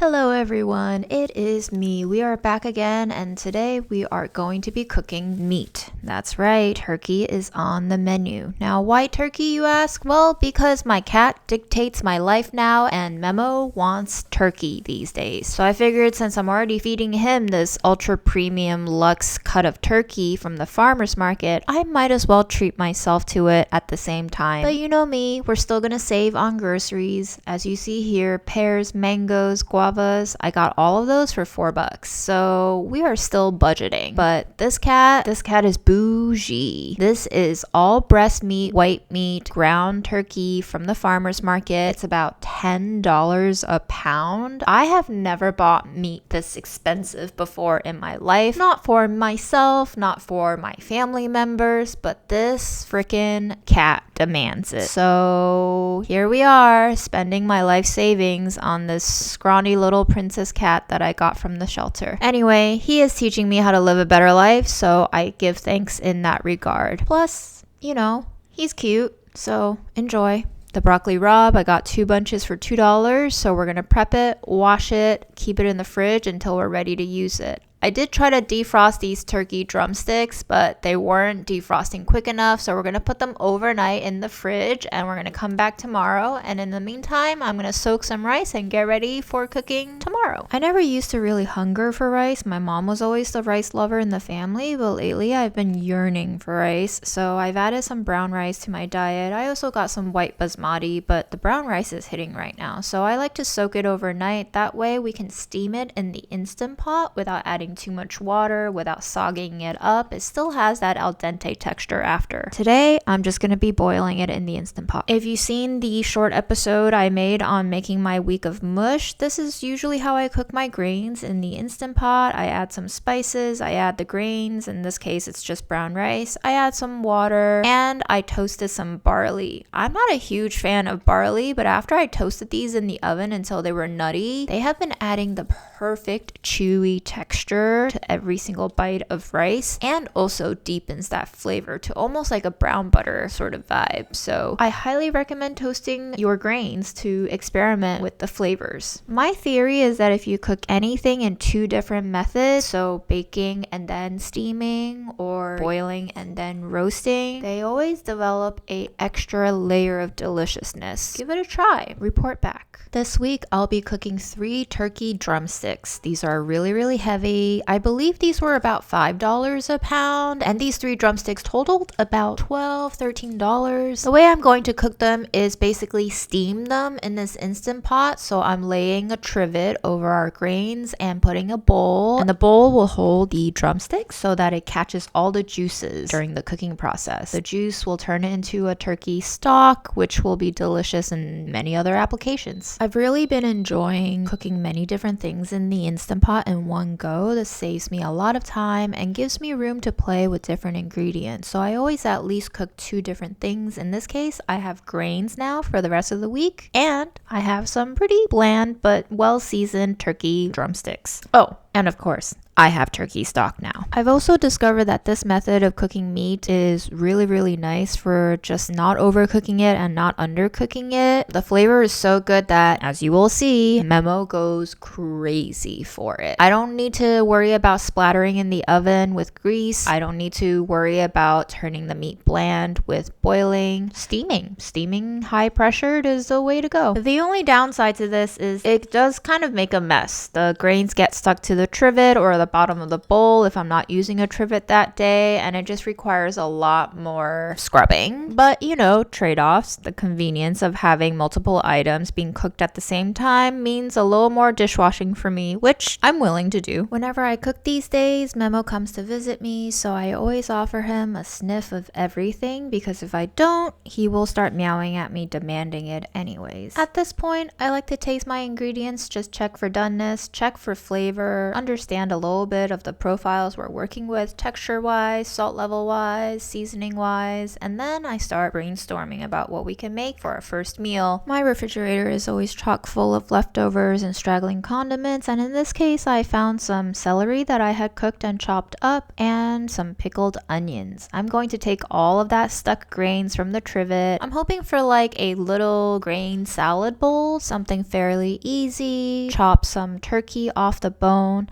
Hello everyone, it is me. We are back again and today we are going to be cooking meat. That's right, turkey is on the menu. Now why turkey you ask? Well, because my cat dictates my life now and Memo wants turkey these days. So I figured since I'm already feeding him this ultra premium luxe cut of turkey from the farmer's market, I might as well treat myself to it at the same time. But you know me, we're still gonna save on groceries. As you see here, pears, mangoes, guavas, I got all of those for $4. So we are still budgeting. But this cat is bougie. This is all breast meat, white meat, ground turkey from the farmer's market. It's about $10 a pound. I have never bought meat this expensive before in my life. Not for myself, not for my family members, but this freaking cat demands it. So here we are, spending my life savings on this scrawny little princess cat that I got from the shelter. Anyway, he is teaching me how to live a better life, so I give thanks in that regard. Plus, you know, he's cute, so enjoy. The broccoli rabe, I got 2 bunches for $2, so we're gonna prep it, wash it, keep it in the fridge until we're ready to use it. I did try to defrost these turkey drumsticks, but they weren't defrosting quick enough, so we're going to put them overnight in the fridge and we're going to come back tomorrow. And in the meantime, I'm going to soak some rice and get ready for cooking tomorrow. I never used to really hunger for rice. My mom was always the rice lover in the family, but lately I've been yearning for rice, so I've added some brown rice to my diet. I also got some white basmati, but the brown rice is hitting right now, so I like to soak it overnight. That way we can steam it in the Instant Pot without adding too much water, without sogging it up. It still has that al dente texture after. Today, I'm just going to be boiling it in the Instant Pot. If you've seen the short episode I made on making my week of mush, this is usually how I cook my grains in the Instant Pot. I add some spices, I add the grains, in this case it's just brown rice, I add some water, and I toasted some barley. I'm not a huge fan of barley, but after I toasted these in the oven until they were nutty, they have been adding the perfect chewy texture to every single bite of rice and also deepens that flavor to almost like a brown butter sort of vibe. So I highly recommend toasting your grains to experiment with the flavors. My theory is that if you cook anything in 2 different methods, so baking and then steaming or boiling and then roasting, they always develop a extra layer of deliciousness. Give it a try. Report back. This week I'll be cooking 3 turkey drumsticks. These are really heavy. I believe these were about $5 a pound, and these 3 drumsticks totaled about $13. The way I'm going to cook them is basically steam them in this Instant Pot. So I'm laying a trivet over our grains and putting a bowl, and the bowl will hold the drumsticks so that it catches all the juices during the cooking process. The juice will turn it into a turkey stock, which will be delicious in many other applications. I've really been enjoying cooking many different things in the Instant Pot in one go. This saves me a lot of time and gives me room to play with different ingredients. So I always at least cook 2 different things. In this case, I have grains now for the rest of the week, and I have some pretty bland but well-seasoned turkey drumsticks. Oh, and of course, I have turkey stock now. I've also discovered that this method of cooking meat is really nice for just not overcooking it and not undercooking it. The flavor is so good that, as you will see, Memo goes crazy for it. I don't need to worry about splattering in the oven with grease. I don't need to worry about turning the meat bland with boiling. Steaming high pressured is the way to go. The only downside to this is it does kind of make a mess. The grains get stuck to the trivet or the bottom of the bowl if I'm not using a trivet that day, and it just requires a lot more scrubbing. But you know, trade-offs. The convenience of having multiple items being cooked at the same time means a little more dishwashing for me, which I'm willing to do. Whenever I cook these days, Memo comes to visit me, so I always offer him a sniff of everything, because if I don't, he will start meowing at me demanding it anyways. At this point, I like to taste my ingredients, just check for doneness, check for flavor, understand a little little bit of the profiles we're working with, texture-wise, salt level-wise, seasoning-wise, and then I start brainstorming about what we can make for our first meal. My refrigerator is always chock full of leftovers and straggling condiments, and in this case, I found some celery that I had cooked and chopped up, and some pickled onions. I'm going to take all of that stuck grains from the trivet. I'm hoping for like a little grain salad bowl, something fairly easy. Chop some turkey off the bone.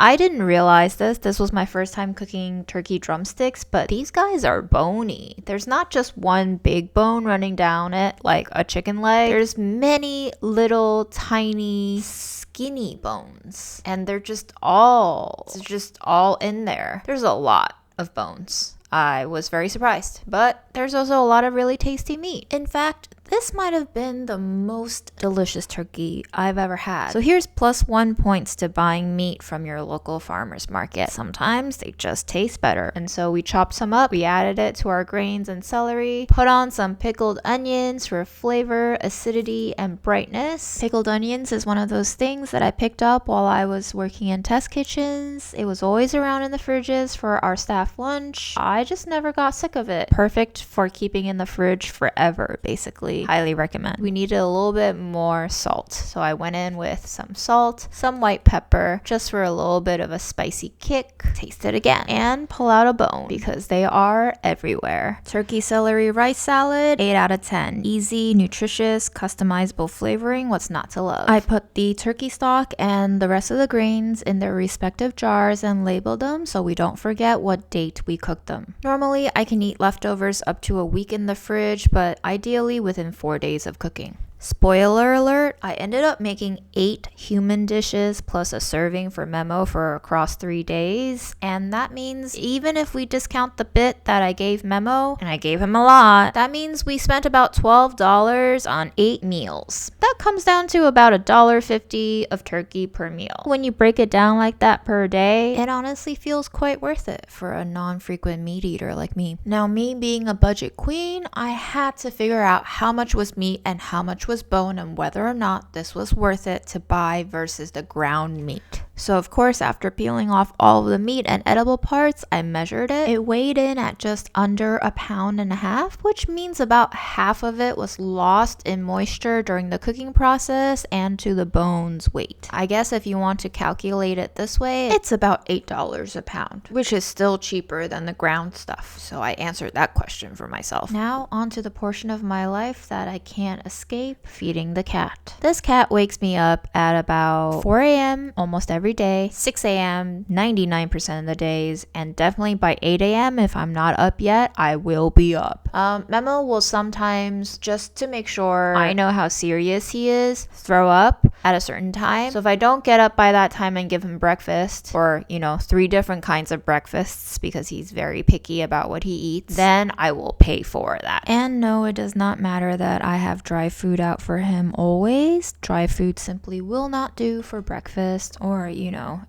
I didn't realize this was my first time cooking turkey drumsticks, but these guys are bony. There's not just one big bone running down it like a chicken leg. There's many little tiny skinny bones, and they're just all in there. There's a lot of bones. I was very surprised, but there's also a lot of really tasty meat. In fact, this might have been the most delicious turkey I've ever had. So here's +1 points to buying meat from your local farmer's market. Sometimes they just taste better. And so we chopped some up, we added it to our grains and celery, put on some pickled onions for flavor, acidity, and brightness. Pickled onions is one of those things that I picked up while I was working in test kitchens. It was always around in the fridges for our staff lunch. I just never got sick of it. Perfect for keeping in the fridge forever, basically. Highly recommend. We needed a little bit more salt, so I went in with some salt, some white pepper, just for a little bit of a spicy kick. Taste it again and pull out a bone because they are everywhere. Turkey celery rice salad, 8 out of 10. Easy, nutritious, customizable flavoring. What's not to love? I put the turkey stock and the rest of the grains in their respective jars and labeled them so we don't forget what date we cooked them. Normally, I can eat leftovers up to a week in the fridge, but ideally within 4 days of cooking. Spoiler alert, I ended up making 8 human dishes plus a serving for Memo for across 3 days. And that means even if we discount the bit that I gave Memo, and I gave him a lot, that means we spent about $12 on 8 meals. That comes down to about $1.50 of turkey per meal. When you break it down like that per day, it honestly feels quite worth it for a non-frequent meat eater like me. Now, me being a budget queen, I had to figure out how much was meat and how much was bone and whether or not this was worth it to buy versus the ground meat. So of course, after peeling off all of the meat and edible parts, I measured it. It weighed in at just under 1.5 pounds, which means about half of it was lost in moisture during the cooking process and to the bone's weight. I guess if you want to calculate it this way, it's about $8 a pound, which is still cheaper than the ground stuff. So I answered that question for myself. Now on to the portion of my life that I can't escape, feeding the cat. This cat wakes me up at about 4 a.m. almost every day, 6 a.m. 99% of the days, and definitely by 8 a.m. if I'm not up yet, I will be up. Memo will sometimes, just to make sure I know how serious he is, throw up at a certain time. So if I don't get up by that time and give him breakfast, or 3 different kinds of breakfasts because he's very picky about what he eats, then I will pay for that. And no, it does not matter that I have dry food out for him always. Dry food simply will not do for breakfast or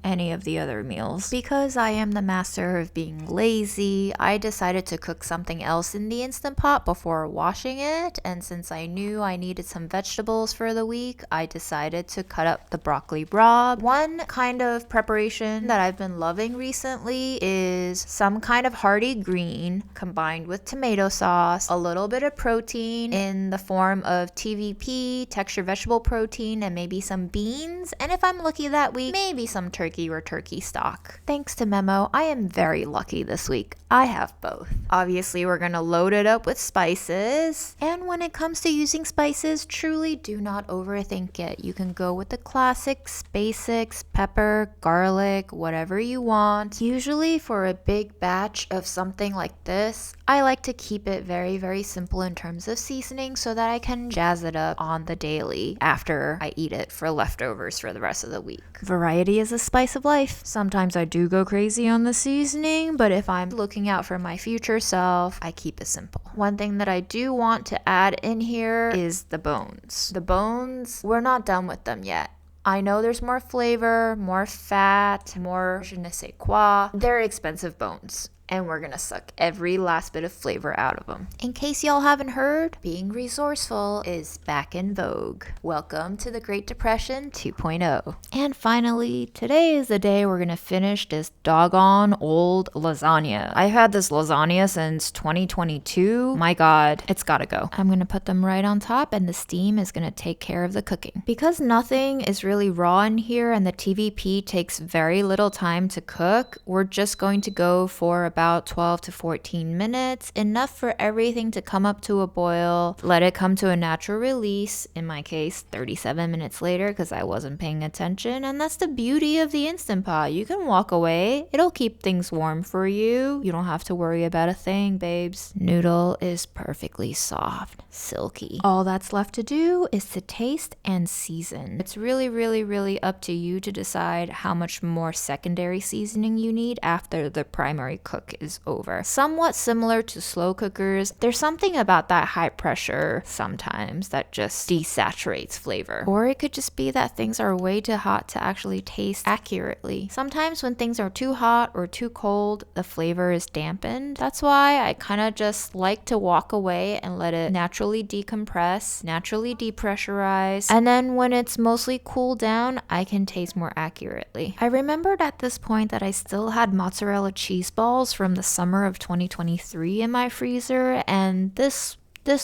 any of the other meals. Because I am the master of being lazy, I decided to cook something else in the Instant Pot before washing it, and since I knew I needed some vegetables for the week, I decided to cut up the broccoli raw. One kind of preparation that I've been loving recently is some kind of hearty green combined with tomato sauce, a little bit of protein in the form of TVP, texture vegetable protein, and maybe some beans, and if I'm lucky that week, maybe some turkey or turkey stock. Thanks to Memo, I am very lucky this week. I have both. Obviously, we're gonna load it up with spices. And when it comes to using spices, truly do not overthink it. You can go with the classics, basics, pepper, garlic, whatever you want. Usually for a big batch of something like this, I like to keep it very, very simple in terms of seasoning so that I can jazz it up on the daily after I eat it for leftovers for the rest of the week. Variety is a spice of life. Sometimes I do go crazy on the seasoning, but if I'm looking out for my future self, I keep it simple. One thing that I do want to add in here is the bones. The bones, we're not done with them yet. I know there's more flavor, more fat, more je ne sais quoi. They're expensive bones. and we're gonna suck every last bit of flavor out of them. In case y'all haven't heard, being resourceful is back in vogue. Welcome to the Great Depression 2.0. And finally, today is the day we're gonna finish this doggone old lasagna. I've had this lasagna since 2022. My God, it's gotta go. I'm gonna put them right on top, and the steam is gonna take care of the cooking. Because nothing is really raw in here and the TVP takes very little time to cook, we're just going to go for about 12 to 14 minutes, enough for everything to come up to a boil, let it come to a natural release, in my case 37 minutes later because I wasn't paying attention. And that's the beauty of the Instant Pot. You can walk away, it'll keep things warm for you. You don't have to worry about a thing, babes. Noodle is perfectly soft, silky. All that's left to do is to taste and season. It's really up to you to decide how much more secondary seasoning you need after the primary cook is over. Somewhat similar to slow cookers, there's something about that high pressure sometimes that just desaturates flavor. Or it could just be that things are way too hot to actually taste accurately. Sometimes when things are too hot or too cold, the flavor is dampened. That's why I kind of just like to walk away and let it naturally decompress, naturally depressurize, and then when it's mostly cooled down, I can taste more accurately. I remembered at this point that I still had mozzarella cheese balls from the summer of 2023 in my freezer, and this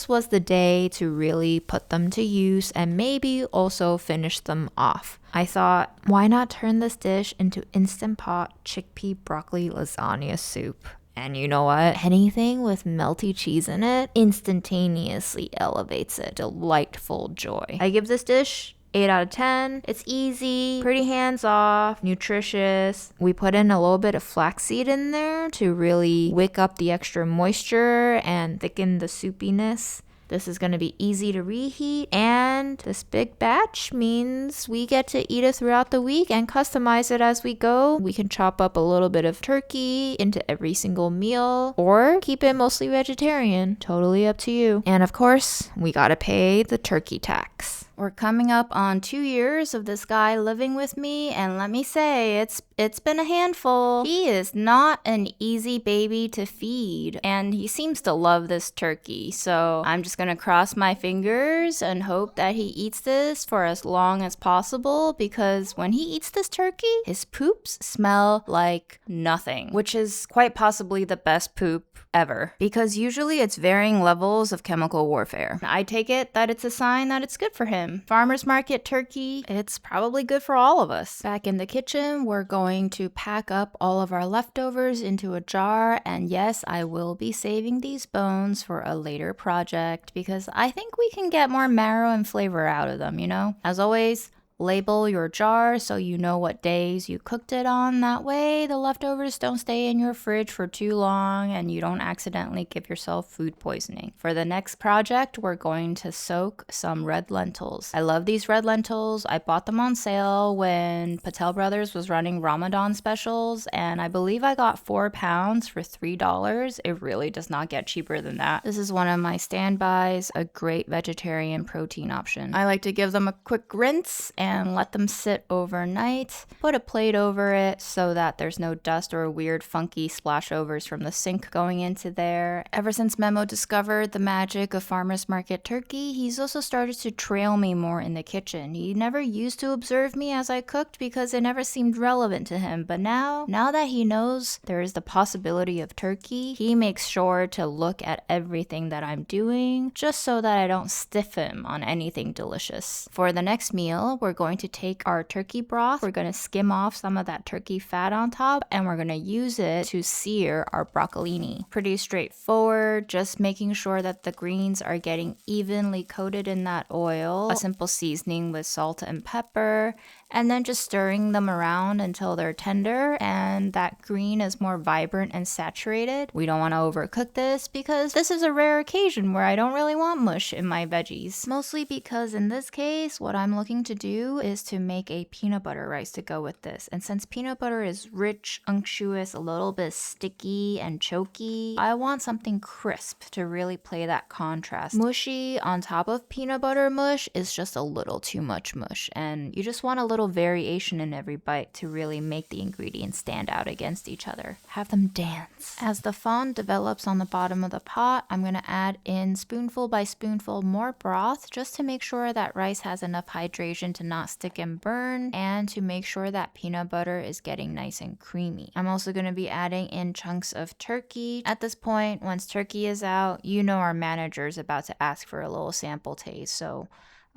was the day to really put them to use and maybe also finish them off. I thought, why not turn this dish into Instant Pot chickpea broccoli lasagna soup? And you know what? Anything with melty cheese in it instantaneously elevates it. Delightful joy. I give this dish 8 out of 10. It's easy, pretty hands-off, nutritious. We put in a little bit of flaxseed in there to really wick up the extra moisture and thicken the soupiness. This is going to be easy to reheat, and this big batch means we get to eat it throughout the week and customize it as we go. We can chop up a little bit of turkey into every single meal or keep it mostly vegetarian. Totally up to you. And of course, we got to pay the turkey tax. We're coming up on 2 years of this guy living with me, and let me say, it's been a handful. He is not an easy baby to feed, and he seems to love this turkey, so I'm just gonna cross my fingers and hope that he eats this for as long as possible, because when he eats this turkey, his poops smell like nothing, which is quite possibly the best poop ever, because usually it's varying levels of chemical warfare. I take it that it's a sign that it's good for him. Farmer's market turkey, it's probably good for all of us. Back in the kitchen, we're going to pack up all of our leftovers into a jar, and yes, I will be saving these bones for a later project because I think we can get more marrow and flavor out of them, you know? As always, label your jar so you know what days you cooked it on. That way the leftovers don't stay in your fridge for too long and you don't accidentally give yourself food poisoning. For the next project, we're going to soak some red lentils. I love these red lentils. I bought them on sale when Patel Brothers was running Ramadan specials, and I believe I got 4 pounds for $3. It really does not get cheaper than that. This is one of my standbys, a great vegetarian protein option. I like to give them a quick rinse and let them sit overnight. Put a plate over it so that there's no dust or weird funky splashovers from the sink going into there. Ever since Memo discovered the magic of farmer's market turkey, he's also started to trail me more in the kitchen. He never used to observe me as I cooked because it never seemed relevant to him, but now that he knows there is the possibility of turkey, he makes sure to look at everything that I'm doing just so that I don't stiff him on anything delicious. For the next meal, we're going to take our turkey broth, we're going to skim off some of that turkey fat on top, and we're going to use it to sear our broccolini. Pretty straightforward, just making sure that the greens are getting evenly coated in that oil, a simple seasoning with salt and pepper, and then just stirring them around until they're tender and that green is more vibrant and saturated. We don't want to overcook this because this is a rare occasion where I don't really want mush in my veggies. Mostly because in this case, what I'm looking to do is to make a peanut butter rice to go with this. And since peanut butter is rich, unctuous, a little bit sticky and choky, I want something crisp to really play that contrast. Mushy on top of peanut butter mush is just a little too much mush, and you just want a little little variation in every bite to really make the ingredients stand out against each other. Have them dance. As the fond develops on the bottom of the pot, I'm going to add in spoonful by spoonful more broth just to make sure that rice has enough hydration to not stick and burn, and to make sure that peanut butter is getting nice and creamy. I'm also going to be adding in chunks of turkey. At this point, once turkey is out, you know our manager is about to ask for a little sample taste, so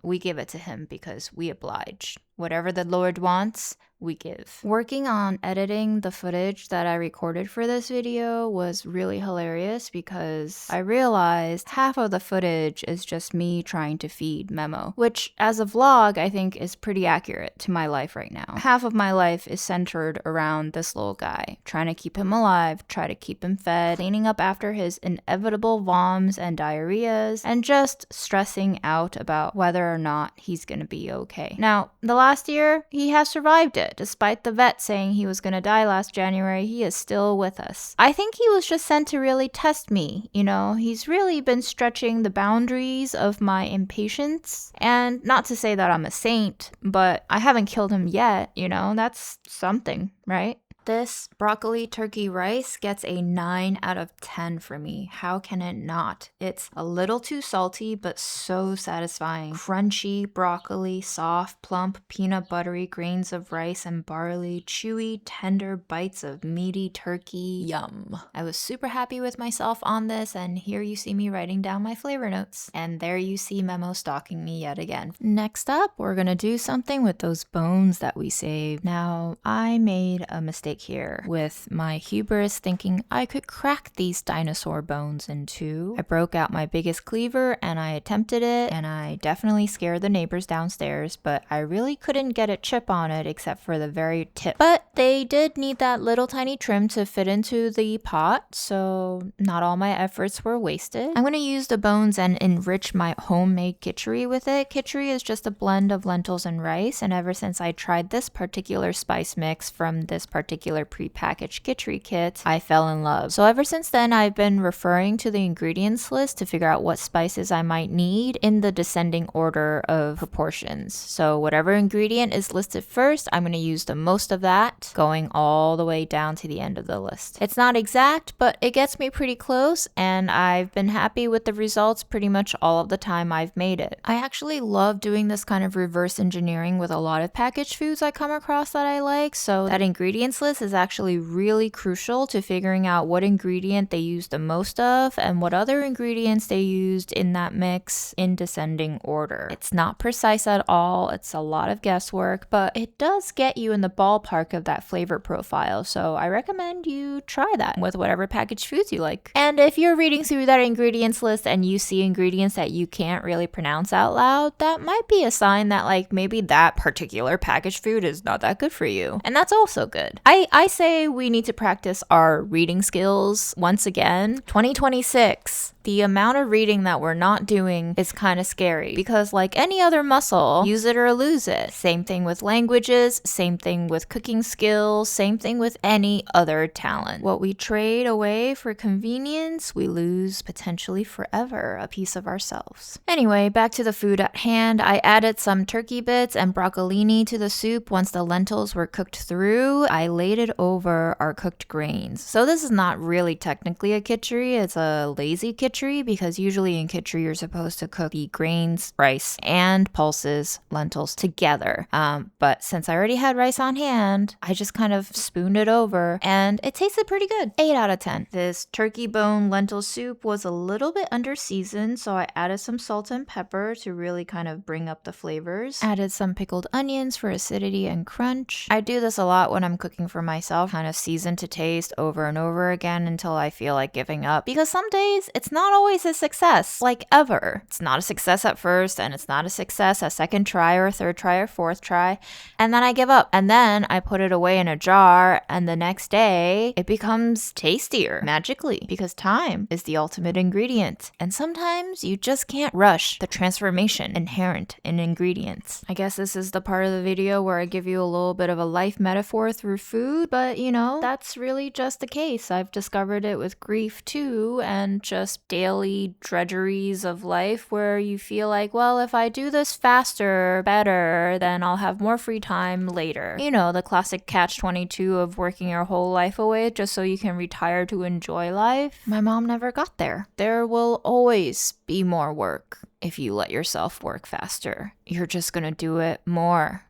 we give it to him because we oblige. Whatever the Lord wants, we give. Working on editing the footage that I recorded for this video was really hilarious because I realized half of the footage is just me trying to feed Memo, which as a vlog I think is pretty accurate to my life right now. Half of my life is centered around this little guy, trying to keep him alive, try to keep him fed, cleaning up after his inevitable voms and diarrheas, and just stressing out about whether or not he's gonna be okay. Now, the last year, he has survived it. Despite the vet saying he was gonna die last January, he is still with us. I think he was just sent to really test me, you know? He's really been stretching the boundaries of my impatience. And not to say that I'm a saint, but I haven't killed him yet, you know? That's something, right? This broccoli turkey rice gets a 9 out of 10 for me. How can it not? It's a little too salty, but so satisfying. Crunchy broccoli, soft, plump, peanut buttery grains of rice and barley, chewy, tender bites of meaty turkey. Yum. I was super happy with myself on this, and here you see me writing down my flavor notes. And there you see Memo stalking me yet again. Next up, we're gonna do something with those bones that we saved. Now, I made a mistake here with my hubris thinking I could crack these dinosaur bones in two. I broke out my biggest cleaver and I attempted it, and I definitely scared the neighbors downstairs, but I really couldn't get a chip on it except for the very tip. But they did need that little tiny trim to fit into the pot, so not all my efforts were wasted. I'm going to use the bones and enrich my homemade kitchery with it. Kitchery is just a blend of lentils and rice, and ever since I tried this particular spice mix from this particular prepackaged kitchery kit, I fell in love. So ever since then, I've been referring to the ingredients list to figure out what spices I might need in the descending order of proportions. So whatever ingredient is listed first, I'm going to use the most of that, going all the way down to the end of the list. It's not exact, but it gets me pretty close, and I've been happy with the results pretty much all of the time I've made it. I actually love doing this kind of reverse engineering with a lot of packaged foods I come across that I like, so that ingredients list is actually really crucial to figuring out what ingredient they use the most of and what other ingredients they used in that mix in descending order. It's not precise at all, it's a lot of guesswork, but it does get you in the ballpark of that flavor profile, so I recommend you try that with whatever packaged foods you like. And if you're reading through that ingredients list and you see ingredients that you can't really pronounce out loud, that might be a sign that like maybe that particular packaged food is not that good for you. And that's also good. I say we need to practice our reading skills once again. 2026. The amount of reading that we're not doing is kind of scary because like any other muscle, use it or lose it. Same thing with languages, same thing with cooking skills, same thing with any other talent. What we trade away for convenience, we lose potentially forever a piece of ourselves. Anyway, back to the food at hand. I added some turkey bits and broccolini to the soup once the lentils were cooked through. I laid it over our cooked grains. So this is not really technically a kitchery, it's a lazy kitchery because usually in kitchery you're supposed to cook the grains, rice, and pulses, lentils together. But since I already had rice on hand, I just kind of spooned it over and it tasted pretty good. 8 out of 10. This turkey bone lentil soup was a little bit under seasoned, so I added some salt and pepper to really kind of bring up the flavors. Added some pickled onions for acidity and crunch. I do this a lot when I'm cooking for myself, kind of season to taste over and over again until I feel like giving up, because some days it's not always a success, like ever. It's not a success at first, and it's not a success at second try or third try or fourth try, and then I give up, and then I put it away in a jar, and the next day it becomes tastier magically because time is the ultimate ingredient, and sometimes you just can't rush the transformation inherent in ingredients. I guess this is the part of the video where I give you a little bit of a life metaphor through food, but you know, that's really just the case. I've discovered it with grief too, and just daily drudgeries of life where you feel like, well, if I do this faster, better, then I'll have more free time later. You know, the classic catch-22 of working your whole life away just so you can retire to enjoy life. My mom never got there. There will always be more work if you let yourself work faster. You're just gonna do it more.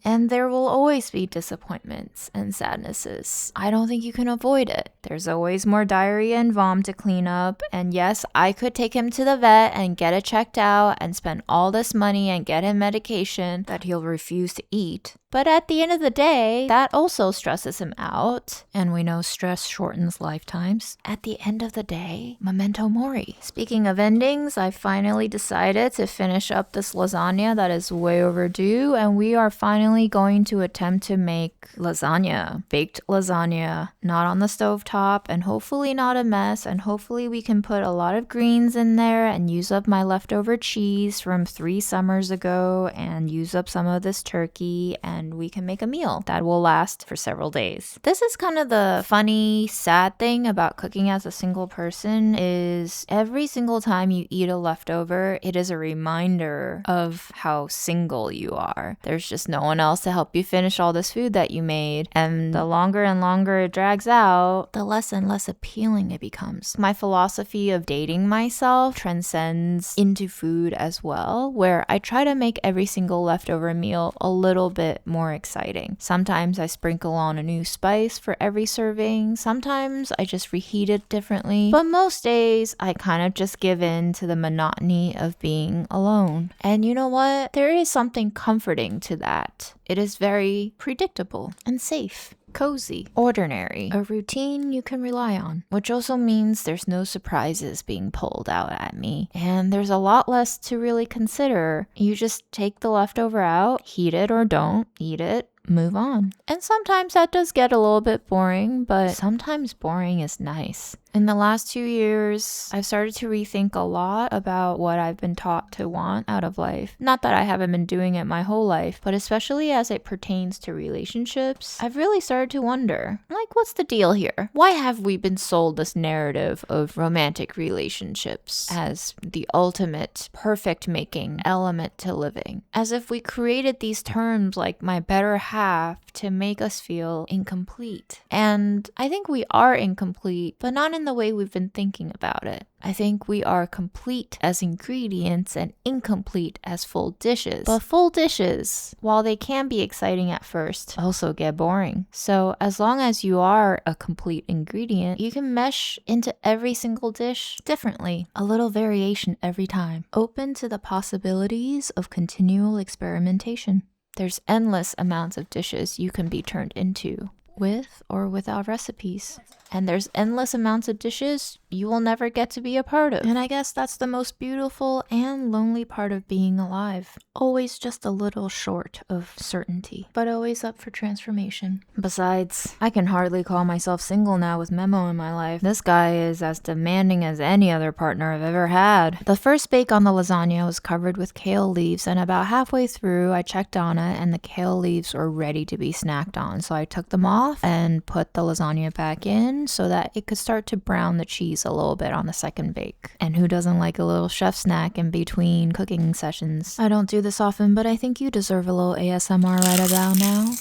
And there will always be disappointments and sadnesses. I don't think you can avoid it. There's always more diarrhea and vom to clean up. And yes, I could take him to the vet and get it checked out and spend all this money and get him medication that he'll refuse to eat. But at the end of the day, that also stresses him out. And we know stress shortens lifetimes. At the end of the day, memento mori. Speaking of endings, I finally decided to finish up this lasagna that is way overdue. And we are finally going to attempt to make lasagna. Baked lasagna, not on the stovetop, and hopefully not a mess. And hopefully we can put a lot of greens in there and use up my leftover cheese from 3 summers ago and use up some of this turkey, and we can make a meal that will last for several days. This is kind of the funny, sad thing about cooking as a single person is every single time you eat a leftover, it is a reminder of how single you are. There's just no one else to help you finish all this food that you made. And the longer and longer it drags out, the less and less appealing it becomes. My philosophy of dating myself transcends into food as well, where I try to make every single leftover meal a little bit more exciting. Sometimes I sprinkle on a new spice for every serving. Sometimes I just reheat it differently. But most days, I kind of just give in to the monotony of being alone. And you know what? There is something comforting to that. It is very predictable and safe. Cozy, ordinary, a routine you can rely on, which also means there's no surprises being pulled out at me. And there's a lot less to really consider. You just take the leftover out, heat it or don't, eat it, move on. And sometimes that does get a little bit boring, but sometimes boring is nice. In the last 2 years, I've started to rethink a lot about what I've been taught to want out of life. Not that I haven't been doing it my whole life, but especially as it pertains to relationships, I've really started to wonder, like, what's the deal here? Why have we been sold this narrative of romantic relationships as the ultimate perfect making element to living? As if we created these terms like my better half to make us feel incomplete. And I think we are incomplete, but not in the way we've been thinking about it. I think we are complete as ingredients and incomplete as full dishes. But full dishes, while they can be exciting at first, also get boring. So as long as you are a complete ingredient, you can mesh into every single dish differently. A little variation every time. Open to the possibilities of continual experimentation. There's endless amounts of dishes you can be turned into, with or without recipes. And there's endless amounts of dishes you will never get to be a part of. And I guess that's the most beautiful and lonely part of being alive. Always just a little short of certainty, but always up for transformation. Besides, I can hardly call myself single now with Memo in my life. This guy is as demanding as any other partner I've ever had. The first bake on the lasagna was covered with kale leaves, and about halfway through, I checked on it, and the kale leaves were ready to be snacked on. So I took them off and put the lasagna back in so that it could start to brown the cheese a little bit on the second bake. And who doesn't like a little chef snack in between cooking sessions? I don't do this often, but I think you deserve a little ASMR right about now.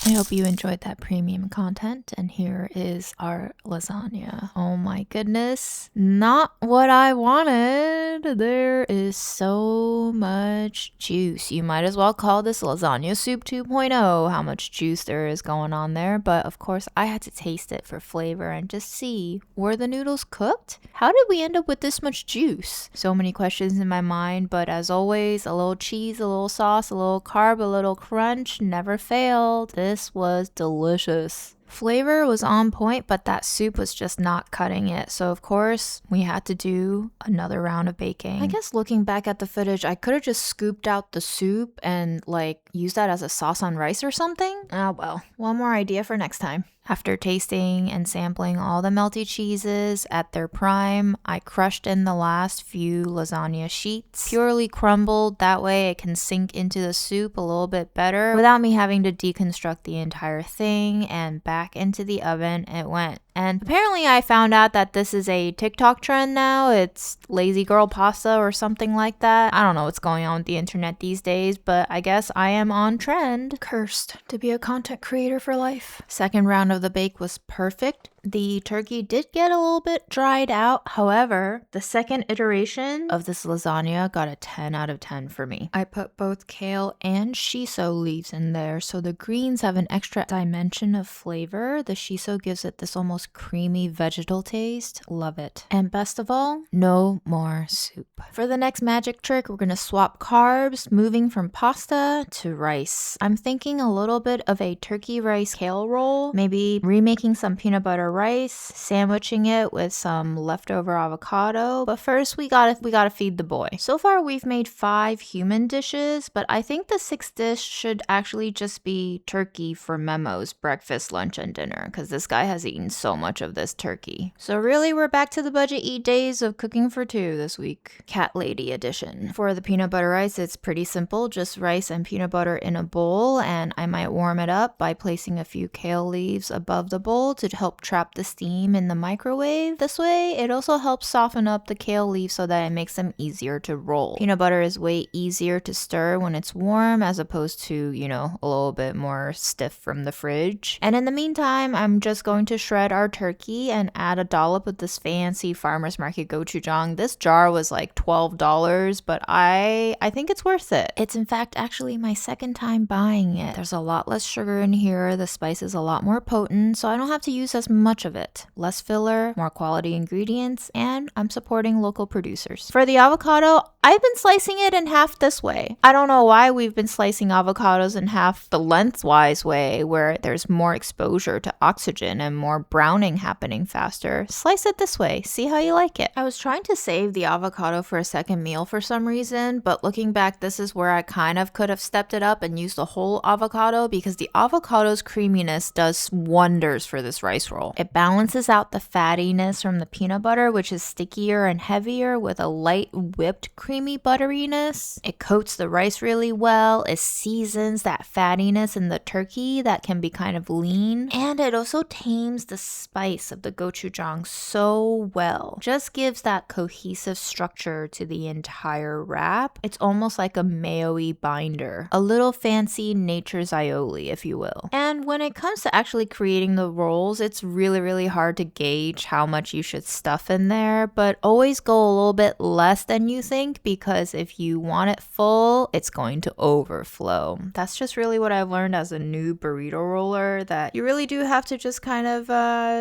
I hope you enjoyed that premium content, and here is our lasagna. Oh my goodness, not what I wanted. There is so much juice. You might as well call this lasagna soup 2.0, how much juice there is going on there. But of course, I had to taste it for flavor and just see, were the noodles cooked? How did we end up with this much juice? So many questions in my mind, but as always, a little cheese, a little sauce, a little carb, a little crunch never failed. This was delicious. Flavor was on point, but that soup was just not cutting it. So of course, we had to do another round of baking. I guess looking back at the footage, I could have just scooped out the soup and used that as a sauce on rice or something. Oh well, one more idea for next time. After tasting and sampling all the melty cheeses at their prime, I crushed in the last few lasagna sheets, purely crumbled, that way it can sink into the soup a little bit better without me having to deconstruct the entire thing, and back into the oven it went. And apparently I found out that this is a TikTok trend now. It's lazy girl pasta or something like that. I don't know what's going on with the internet these days, but I guess I am on trend. Cursed to be a content creator for life. Second round of the bake was perfect. The turkey did get a little bit dried out. However, the second iteration of this lasagna got a 10 out of 10 for me. I put both kale and shiso leaves in there, so the greens have an extra dimension of flavor. The shiso gives it this almost creamy vegetal taste. Love it. And best of all, no more soup. For the next magic trick, we're going to swap carbs, moving from pasta to rice. I'm thinking a little bit of a turkey rice kale roll, maybe remaking some peanut butter rice, sandwiching it with some leftover avocado. But first we gotta feed the boy. So far we've made 5 human dishes, but I think the 6th dish should actually just be turkey for Memo's breakfast, lunch, and dinner, because this guy has eaten so much of this turkey. So really we're back to the budget eat days of cooking for 2 this week. Cat lady edition. For the peanut butter rice, it's pretty simple, just rice and peanut butter in a bowl, and I might warm it up by placing a few kale leaves above the bowl to help trap the steam in the microwave. This way, it also helps soften up the kale leaves so that it makes them easier to roll. Peanut butter is way easier to stir when it's warm as opposed to, a little bit more stiff from the fridge. And in the meantime, I'm just going to shred our turkey and add a dollop of this fancy farmer's market gochujang. This jar was like $12, but I think it's worth it. It's in fact actually my second time buying it. There's a lot less sugar in here, the spice is a lot more potent, so I don't have to use as much of it. Less filler, more quality ingredients, and I'm supporting local producers. For the avocado, I've been slicing it in half this way. I don't know why we've been slicing avocados in half the lengthwise way, where there's more exposure to oxygen and more browning happening faster. Slice it this way, see how you like it. I was trying to save the avocado for a second meal for some reason, but looking back, this is where I kind of could have stepped it up and used the whole avocado, because the avocado's creaminess does wonders for this rice roll. It balances out the fattiness from the peanut butter, which is stickier and heavier, with a light whipped creamy butteriness. It coats the rice really well. It seasons that fattiness in the turkey that can be kind of lean. And it also tames the spice of the gochujang so well. Just gives that cohesive structure to the entire wrap. It's almost like a mayo-y binder. A little fancy nature's aioli, if you will. And when it comes to actually creating the rolls, it's really hard to gauge how much you should stuff in there, but always go a little bit less than you think, because if you want it full, it's going to overflow. That's just really what I've learned as a new burrito roller, that you really do have to just kind of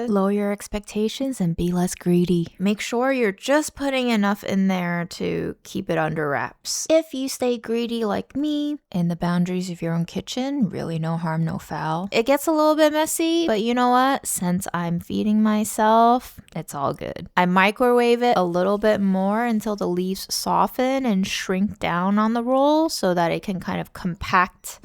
lower your expectations and be less greedy. Make sure you're just putting enough in there to keep it under wraps. If you stay greedy like me, in the boundaries of your own kitchen, really no harm, no foul. It gets a little bit messy, but you know what? Since I'm feeding myself, it's all good. I microwave it a little bit more until the leaves soften and shrink down on the roll so that it can kind of compact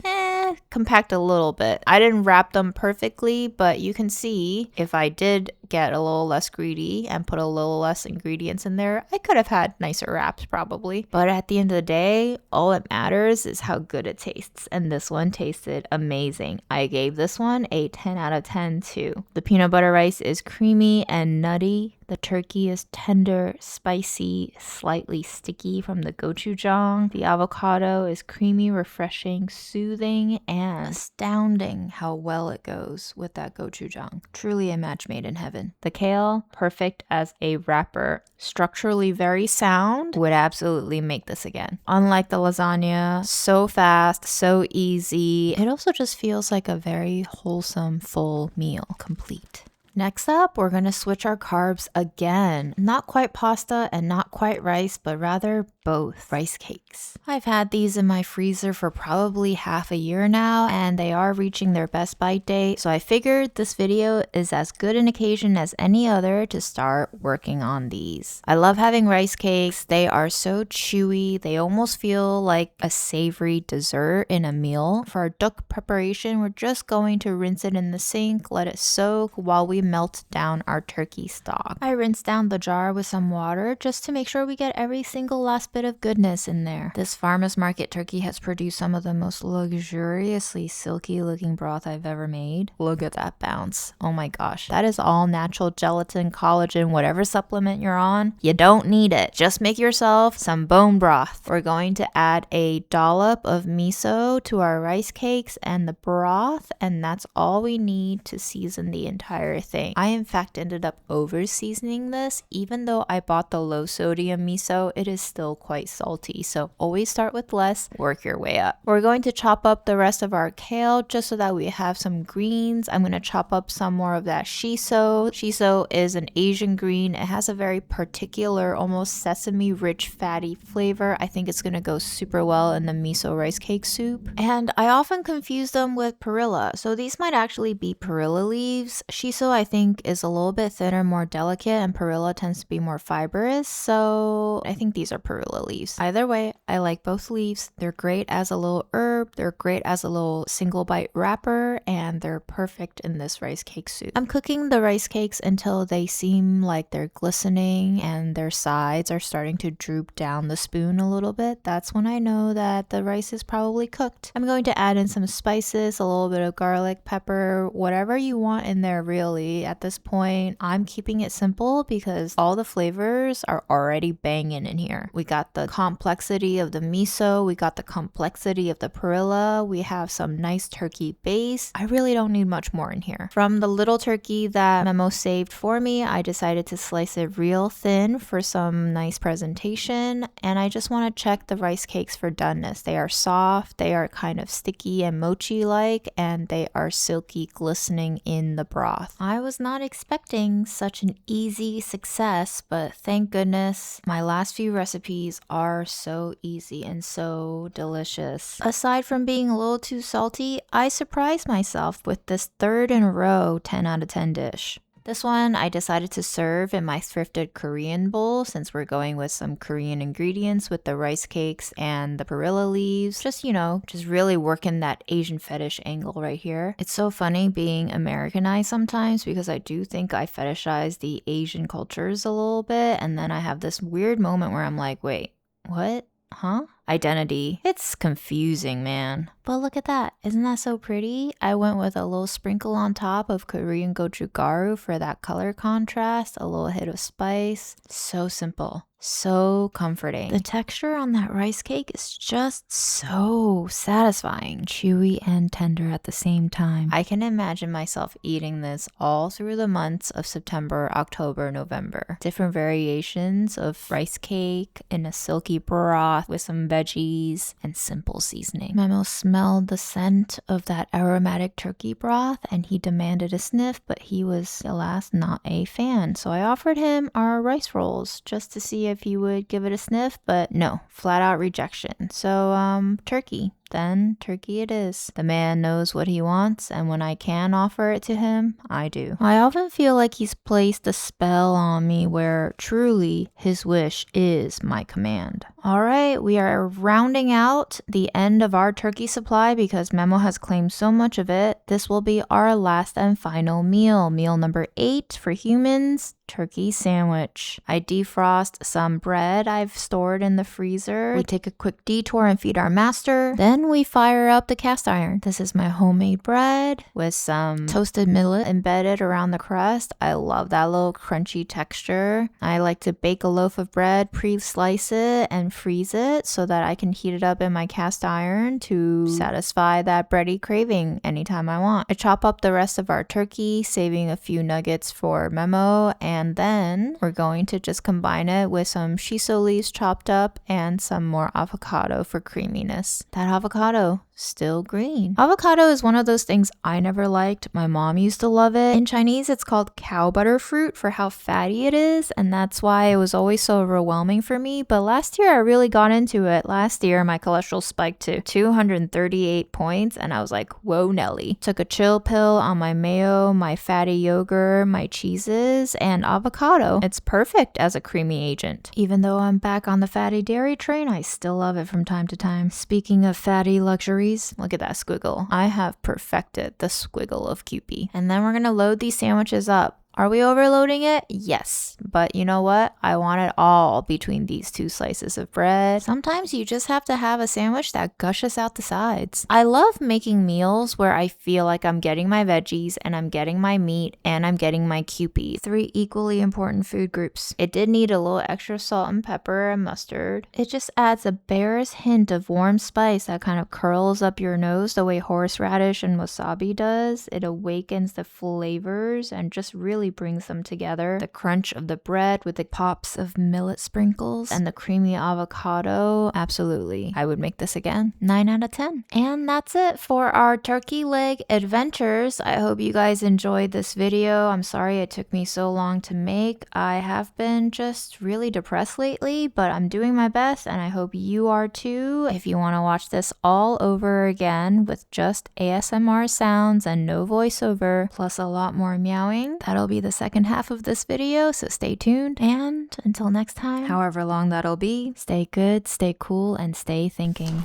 a little bit. I didn't wrap them perfectly, but you can see if I did get a little less greedy and put a little less ingredients in there, I could have had nicer wraps probably. But at the end of the day, all that matters is how good it tastes. And this one tasted amazing. I gave this one a 10 out of 10 too. The peanut butter rice is creamy and nutty. The turkey is tender, spicy, slightly sticky from the gochujang. The avocado is creamy, refreshing, soothing, and astounding how well it goes with that gochujang. Truly a match made in heaven. The kale, perfect as a wrapper. Structurally very sound, would absolutely make this again. Unlike the lasagna, so fast, so easy. It also just feels like a very wholesome, full meal, complete. Next up, we're going to switch our carbs again. Not quite pasta and not quite rice, but rather both rice cakes. I've had these in my freezer for probably half a year now, and they are reaching their best bite date, so I figured this video is as good an occasion as any other to start working on these. I love having rice cakes. They are so chewy. They almost feel like a savory dessert in a meal. For our duck preparation, we're just going to rinse it in the sink, let it soak while we melt down our turkey stock. I rinse down the jar with some water just to make sure we get every single last bit of goodness in there. This farmer's market turkey has produced some of the most luxuriously silky looking broth I've ever made. Look at that bounce. Oh my gosh. That is all natural gelatin, collagen, whatever supplement you're on. You don't need it. Just make yourself some bone broth. We're going to add a dollop of miso to our rice cakes and the broth, and that's all we need to season the entire thing. I in fact ended up over seasoning this. Even though I bought the low sodium miso, it is still quite salty, so always start with less, work your way up. We're going to chop up the rest of our kale just so that we have some greens. I'm going to chop up some more of that shiso. Shiso is an Asian green. It has a very particular, almost sesame rich fatty flavor. I think it's going to go super well in the miso rice cake soup. And I often confuse them with perilla, so these might actually be perilla leaves. Shiso I think is a little bit thinner, more delicate, and perilla tends to be more fibrous, so I think these are perilla leaves. Either way, I like both leaves. They're great as a little herb, they're great as a little single bite wrapper, and they're perfect in this rice cake soup. I'm cooking the rice cakes until they seem like they're glistening and their sides are starting to droop down the spoon a little bit. That's when I know that the rice is probably cooked. I'm going to add in some spices, a little bit of garlic, pepper, whatever you want in there really. At this point, I'm keeping it simple because all the flavors are already banging in here. We got the complexity of the miso, we got the complexity of the perilla, we have some nice turkey base. I really don't need much more in here. From the little turkey that Memo saved for me, I decided to slice it real thin for some nice presentation, and I just want to check the rice cakes for doneness. They are soft, they are kind of sticky and mochi-like, and they are silky, glistening in the broth. I was not expecting such an easy success, but thank goodness my last few recipes are so easy and so delicious. Aside from being a little too salty, I surprised myself with this third in a row 10 out of 10 dish. This one I decided to serve in my thrifted Korean bowl since we're going with some Korean ingredients with the rice cakes and the perilla leaves. Just, just really working that Asian fetish angle right here. It's so funny being Americanized sometimes because I do think I fetishize the Asian cultures a little bit, and then I have this weird moment where I'm like, wait, what? Huh? Identity. It's confusing, man. But look at that. Isn't that so pretty? I went with a little sprinkle on top of Korean gochugaru for that color contrast, a little hit of spice. So simple. So comforting. The texture on that rice cake is just so satisfying, chewy and tender at the same time. I can imagine myself eating this all through the months of September, October, November. Different variations of rice cake in a silky broth with some veggies and simple seasoning. Memo smelled the scent of that aromatic turkey broth and he demanded a sniff, but he was, alas, not a fan. So I offered him our rice rolls just to see if he would give it a sniff, but no, flat out rejection. So, turkey. Then turkey it is. The man knows what he wants, and when I can offer it to him, I do. I often feel like he's placed a spell on me where truly his wish is my command. All right, we are rounding out the end of our turkey supply because Memo has claimed so much of it. This will be our last and final meal. Meal number 8 for humans. Turkey sandwich. I defrost some bread I've stored in the freezer. We take a quick detour and feed our master. Then we fire up the cast iron. This is my homemade bread with some toasted millet embedded around the crust. I love that little crunchy texture. I like to bake a loaf of bread, pre-slice it, and freeze it so that I can heat it up in my cast iron to satisfy that bready craving anytime I want. I chop up the rest of our turkey, saving a few nuggets for Memo, and then we're going to just combine it with some shiso leaves chopped up and some more avocado for creaminess. That avocado, still green. Avocado is one of those things I never liked. My mom used to love it. In Chinese, it's called cow butter fruit for how fatty it is, and that's why it was always so overwhelming for me. But last year, I really got into it. Last year, my cholesterol spiked to 238 points, and I was like, whoa, Nelly. Took a chill pill on my mayo, my fatty yogurt, my cheeses, and avocado. It's perfect as a creamy agent. Even though I'm back on the fatty dairy train, I still love it from time to time. Speaking of fatty luxuries, look at that squiggle. I have perfected the squiggle of Kewpie. And then we're gonna load these sandwiches up. Are we overloading it? Yes. But you know what? I want it all between these two slices of bread. Sometimes you just have to have a sandwich that gushes out the sides. I love making meals where I feel like I'm getting my veggies and I'm getting my meat and I'm getting my Kewpie. 3 equally important food groups. It did need a little extra salt and pepper and mustard. It just adds a barest hint of warm spice that kind of curls up your nose the way horseradish and wasabi does. It awakens the flavors and just really brings them together. The crunch of the bread with the pops of millet sprinkles and the creamy avocado. Absolutely. I would make this again. 9 out of 10. And that's it for our turkey leg adventures. I hope you guys enjoyed this video. I'm sorry it took me so long to make. I have been just really depressed lately, but I'm doing my best and I hope you are too. If you want to watch this all over again with just ASMR sounds and no voiceover, plus a lot more meowing, that'll be the second half of this video, so stay tuned. And until next time, however long that'll be, stay good, stay cool, and stay thinking.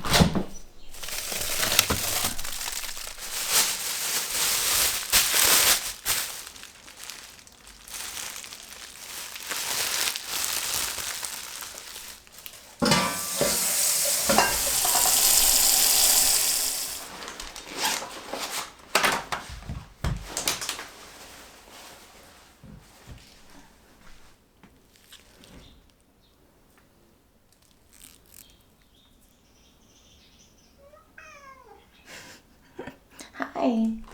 Hi.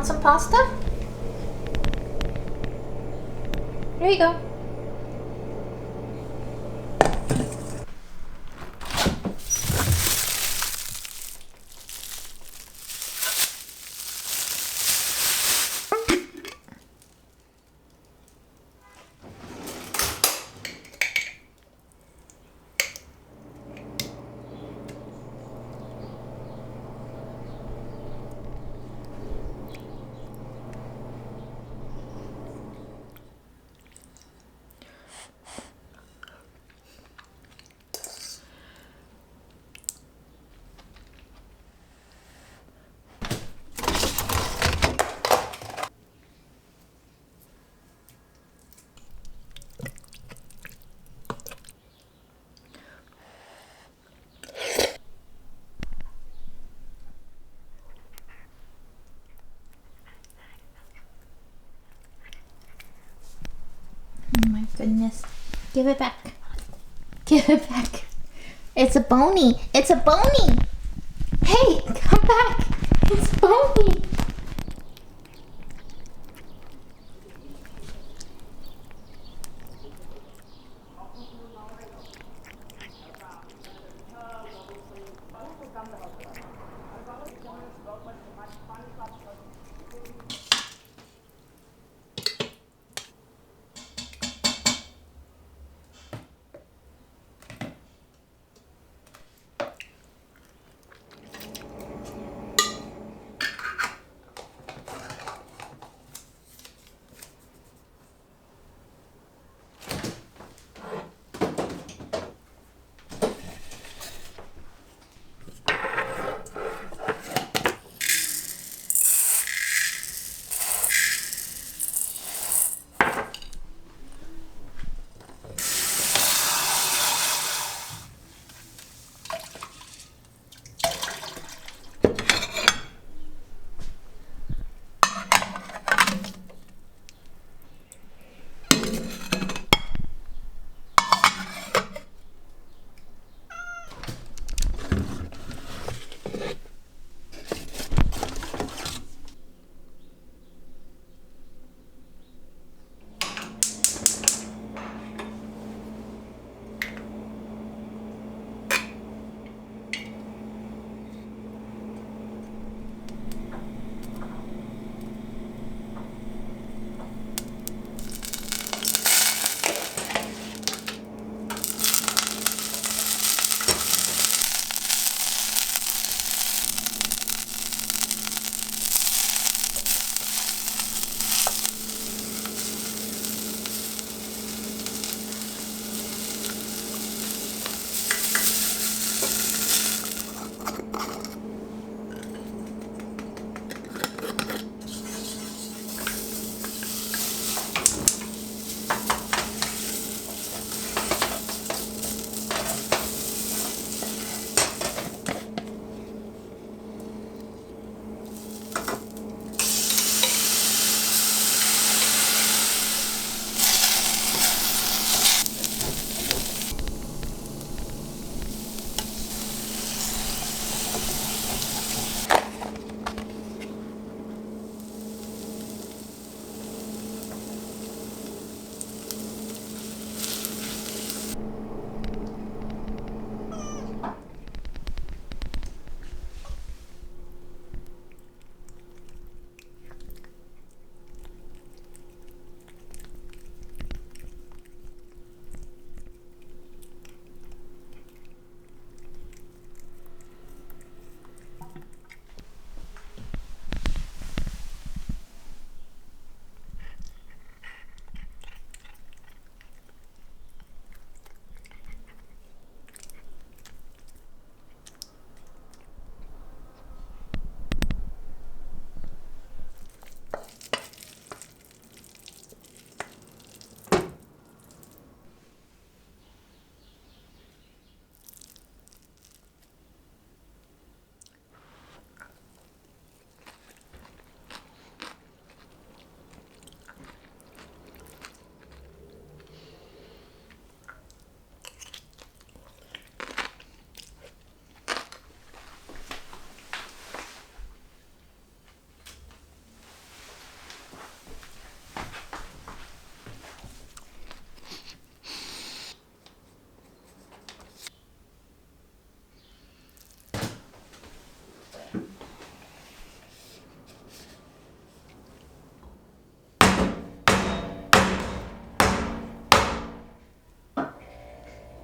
want some pasta? Here you go. Oh my goodness. Give it back. Give it back. It's a bony. It's a bony. Hey, come back. It's bony.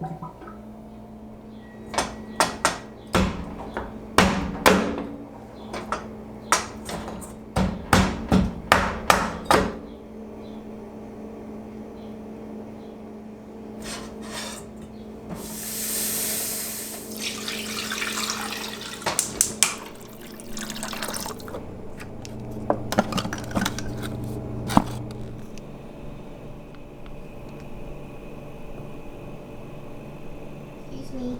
Excuse me.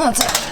That's it.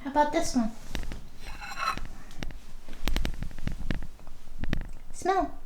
How about this one? Smell.